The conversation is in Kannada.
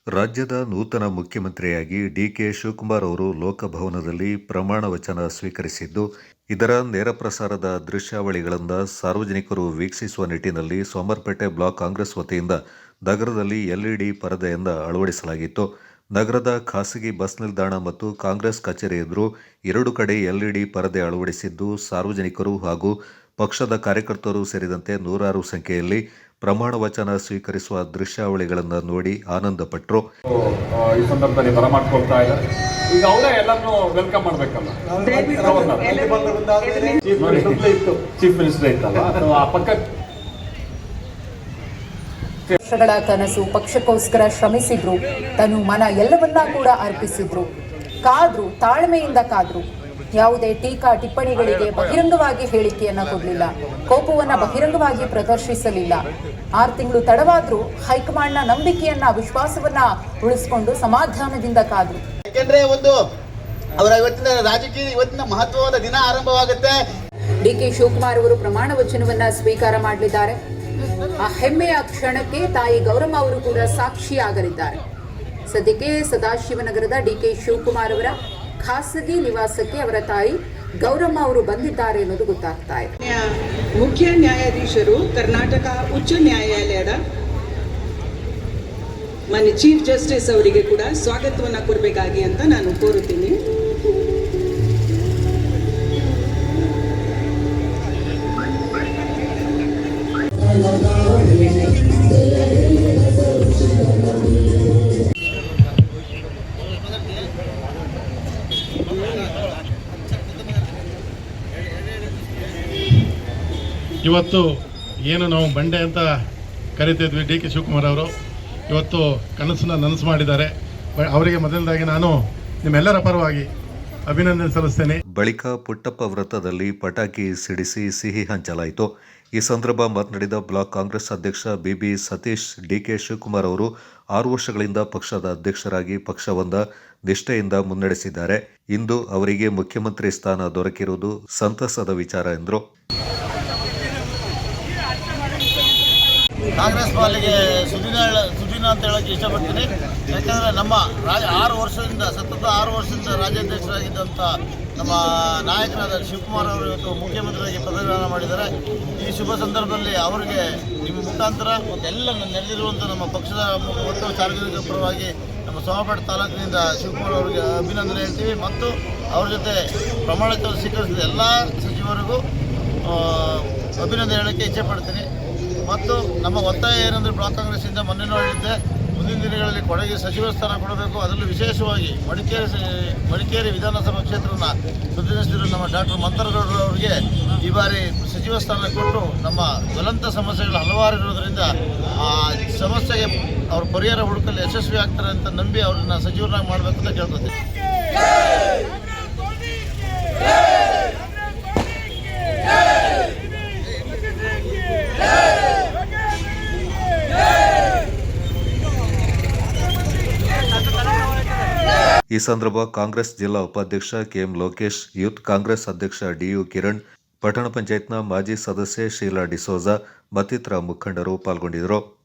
ರಾಜ್ಯದ ನೂತನ ಮುಖ್ಯಮಂತ್ರಿಯಾಗಿ ಡಿಕೆ ಶಿವಕುಮಾರ್ ಅವರು ಲೋಕಭವನದಲ್ಲಿ ಪ್ರಮಾಣ ವಚನ ಸ್ವೀಕರಿಸಿದ್ದು, ಇದರ ನೇರ ಪ್ರಸಾರದ ದೃಶ್ಯಾವಳಿಗಳನ್ನು ಸಾರ್ವಜನಿಕರು ವೀಕ್ಷಿಸುವ ನಿಟ್ಟಿನಲ್ಲಿ ಸೋಮವಾರಪೇಟೆ ಬ್ಲಾಕ್ ಕಾಂಗ್ರೆಸ್ ವತಿಯಿಂದ ನಗರದಲ್ಲಿ ಎಲ್ಇಡಿ ಪರದೆಯನ್ನು ಅಳವಡಿಸಲಾಗಿತ್ತು. ನಗರದ ಖಾಸಗಿ ಬಸ್ ನಿಲ್ದಾಣ ಮತ್ತು ಕಾಂಗ್ರೆಸ್ ಕಚೇರಿ ಎದುರು ಎರಡು ಕಡೆ ಎಲ್ಇಡಿ ಪರದೆ ಅಳವಡಿಸಿದ್ದು, ಸಾರ್ವಜನಿಕರು ಹಾಗೂ ಪಕ್ಷದ ಕಾರ್ಯಕರ್ತರು ಸೇರಿದಂತೆ ನೂರಾರು ಸಂಖ್ಯೆಯಲ್ಲಿ ಪ್ರಮಾಣ ವಚನ ಸ್ವೀಕರಿಸುವ ದೃಶ್ಯಾವಳಿಗಳನ್ನು ನೋಡಿ ಆನಂದಪಟ್ಟರು. ಈ ಸಂದರ್ಭದಲ್ಲಿ ಬರಮಾಡ್ಕೊಳ್ತಾ ಇದ್ದಾರೆ. ಈಗ ಅವರೇ ಎಲ್ಲರನ್ನೂ ವೆಲ್ಕಮ್ ಮಾಡಬೇಕಲ್ಲ. ಚೀಫ್ ಮಿನಿಸ್ಟರ್ ಇತ್ತಲ್ಲ, ಆ ಪಕ್ಕ ವರ್ಷಗಳ ಕನಸು, ಪಕ್ಷಕ್ಕೋಸ್ಕರ ಶ್ರಮಿಸಿದ್ರು, ತನು ಮನ ಎಲ್ಲವನ್ನ ಕೂಡ ಅರ್ಪಿಸಿದ್ರು, ಕಾದ್ರು, ತಾಳ್ಮೆಯಿಂದ ಕಾದ್ರು. ಯಾವುದೇ ಟೀಕಾ ಟಿಪ್ಪಣಿಗಳಿಗೆ ಬಹಿರಂಗವಾಗಿ ಹೇಳಿಕೆಯನ್ನ ಕೊಡಲಿಲ್ಲ, ಕೋಪವನ್ನ ಬಹಿರಂಗವಾಗಿ ಪ್ರದರ್ಶಿಸಲಿಲ್ಲ. 6 ತಿಂಗಳು ತಡವಾದ್ರೂ ಹೈಕಮಾಂಡ್ನ ನಂಬಿಕೆಯನ್ನ, ವಿಶ್ವಾಸವನ್ನ ಉಳಿಸಿಕೊಂಡು ಸಮಾಧಾನದಿಂದ ಕಾದ್ರು. ಯಾಕೆಂದ್ರೆ ಅವರ ಇವತ್ತಿನ ಮಹತ್ವವಾದ ದಿನ ಆರಂಭವಾಗುತ್ತೆ. ಡಿಕೆ ಶಿವಕುಮಾರ್ ಅವರು ಪ್ರಮಾಣ ವಚನವನ್ನ ಸ್ವೀಕಾರ ಮಾಡಲಿದ್ದಾರೆ. ಆ ಹೆಮ್ಮೆಯ ಕ್ಷಣಕ್ಕೆ ತಾಯಿ ಗೌರಮ್ಮ ಅವರು ಕೂಡ ಸಾಕ್ಷಿಯಾಗಲಿದ್ದಾರೆ. ಸದ್ಯಕ್ಕೆ ಸದಾಶಿವನಗರದ ಡಿಕೆ ಶಿವಕುಮಾರ್ ಅವರ ಖಾಸಗಿ ನಿವಾಸಕ್ಕೆ ಅವರ ತಾಯಿ ಗೌರಮ್ಮ ಅವರು ಬಂದಿದ್ದಾರೆ ಅನ್ನೋದು ಗೊತ್ತಾಗ್ತಾ ಇದೆ. ಮುಖ್ಯ ನ್ಯಾಯಾಧೀಶರು ಕರ್ನಾಟಕ ಉಚ್ಚ ನ್ಯಾಯಾಲಯದ ಮಾನ್ಯ ಚೀಫ್ ಜಸ್ಟಿಸ್ ಅವರಿಗೆ ಕೂಡ ಸ್ವಾಗತವನ್ನ ಕೊಡಬೇಕಾಗಿ ಅಂತ ನಾನು ಕೋರುತ್ತೀನಿ. ಇವತ್ತು ಏನು ನಾವು ಬಂಡೆ ಅಂತ ಕರಿತಿದ್ವಿ, ಡಿ ಕೆ ಶಿವಕುಮಾರ್ ಅವರು ಇವತ್ತು ಕನಸನ್ನು ನನಸು ಮಾಡಿದ್ದಾರೆ. ಅವರಿಗೆ ಮೊದಲನೇದಾಗಿ ನಾನು ನಿಮ್ಮೆಲ್ಲರ ಪರವಾಗಿ ಅಭಿನಂದನೆ ಸಲ್ಲಿಸ್ತೇನೆ. ಬಳಿಕ ಪುಟ್ಟಪ್ಪ ವೃತ್ತದಲ್ಲಿ ಪಟಾಕಿ ಸಿಡಿಸಿ ಸಿಹಿ ಹಂಚಲಾಯಿತು. ಈ ಸಂದರ್ಭ ಮಾತನಾಡಿದ ಬ್ಲಾಕ್ ಕಾಂಗ್ರೆಸ್ ಅಧ್ಯಕ್ಷ ಬಿಬಿ ಸತೀಶ್, ಡಿಕೆ ಶಿವಕುಮಾರ್ ಅವರು 6 ವರ್ಷಗಳಿಂದ ಪಕ್ಷದ ಅಧ್ಯಕ್ಷರಾಗಿ ಪಕ್ಷವನ್ನ ನಿಷ್ಠೆಯಿಂದ ಮುನ್ನಡೆಸಿದ್ದಾರೆ. ಇಂದು ಅವರಿಗೆ ಮುಖ್ಯಮಂತ್ರಿ ಸ್ಥಾನ ದೊರಕಿರುವುದು ಸಂತಸದ ವಿಚಾರ ಎಂದರು. ಕಾಂಗ್ರೆಸ್ ಪಾಲಿಗೆ ಸುದಿನ ಅಂತ ಹೇಳಕ್ಕೆ ಇಷ್ಟಪಡ್ತೀನಿ. ಯಾಕಂದರೆ ನಮ್ಮ 6 ವರ್ಷದಿಂದ ಸತತ 6 ವರ್ಷದಿಂದ ರಾಜ್ಯಾಧ್ಯಕ್ಷರಾಗಿದ್ದಂಥ ನಮ್ಮ ನಾಯಕರಾದ ಶಿವಕುಮಾರ್ ಅವರು ಇವತ್ತು ಮುಖ್ಯಮಂತ್ರಿಯಾಗಿ ಪದಗ್ರಹಣ ಮಾಡಿದ್ದಾರೆ. ಈ ಶುಭ ಸಂದರ್ಭದಲ್ಲಿ ಅವರಿಗೆ ನಿಮ್ಮ ಮುಖಾಂತರ ಎಲ್ಲ ನಡೆದಿರುವಂಥ ನಮ್ಮ ಪಕ್ಷದ ಮತ್ತು ಸಾರ್ವಜನಿಕ ಪರವಾಗಿ ನಮ್ಮ ಸೋಮಪೇಟೆ ತಾಲೂಕಿನಿಂದ ಶಿವಕುಮಾರ್ ಅವರಿಗೆ ಅಭಿನಂದನೆ ಹೇಳ್ತೀವಿ. ಮತ್ತು ಅವ್ರ ಜೊತೆ ಪ್ರಮಾಣ ವಚನ ಸ್ವೀಕರಿಸಿದ ಎಲ್ಲ ಸಚಿವರಿಗೂ ಅಭಿನಂದನೆ ಹೇಳೋಕ್ಕೆ ಇಚ್ಛೆಪಡ್ತೀನಿ. ಮತ್ತು ನಮ್ಮ ಒತ್ತಾಯ ಏನಂದರೆ ಬ್ಲಾಕ್ ಕಾಂಗ್ರೆಸ್ಸಿಂದ ಮೊನ್ನೆನೂ ಹೇಳಿದ್ದೆ, ಮುಂದಿನ ದಿನಗಳಲ್ಲಿ ಕೊಡಗಿಗೆ ಸಚಿವ ಸ್ಥಾನ ಕೊಡಬೇಕು. ಅದರಲ್ಲೂ ವಿಶೇಷವಾಗಿ ಮಡಿಕೇರಿ ವಿಧಾನಸಭಾ ಕ್ಷೇತ್ರನ ಪ್ರತಿನಿಧಿಸಿರುವ ನಮ್ಮ ಡಾಕ್ಟರ್ ಮಂತರಗೌಡರು ಅವರಿಗೆ ಈ ಬಾರಿ ಸಚಿವ ಸ್ಥಾನ ಕೊಟ್ಟು ನಮ್ಮ ಜ್ವಲಂತ ಸಮಸ್ಯೆಗಳು ಹಲವಾರು ಇರೋದರಿಂದ ಆ ಸಮಸ್ಯೆಗೆ ಅವ್ರ ಪರಿಹಾರ ಹುಡುಕಲು ಯಶಸ್ವಿ ಆಗ್ತಾರೆ ಅಂತ ನಂಬಿ ಅವ್ರನ್ನ ಸಚಿವರನ್ನಾಗಿ ಮಾಡಬೇಕು ಅಂತ ಕೇಳ್ಕೊತೀನಿ. ಈ ಸಂದರ್ಭ ಕಾಂಗ್ರೆಸ್ ಜಿಲ್ಲಾ ಉಪಾಧ್ಯಕ್ಷ ಕೆಎಂ ಲೋಕೇಶ್, ಯೂತ್ ಕಾಂಗ್ರೆಸ್ ಅಧ್ಯಕ್ಷ ಡಿಯು ಕಿರಣ್, ಪಟ್ಟಣ ಪಂಚಾಯತ್ನ ಮಾಜಿ ಸದಸ್ಯೆ ಶೀಲಾ ಡಿಸೋಜಾ ಮತ್ತಿತರ ಮುಖಂಡರು ಪಾಲ್ಗೊಂಡಿದ್ದರು.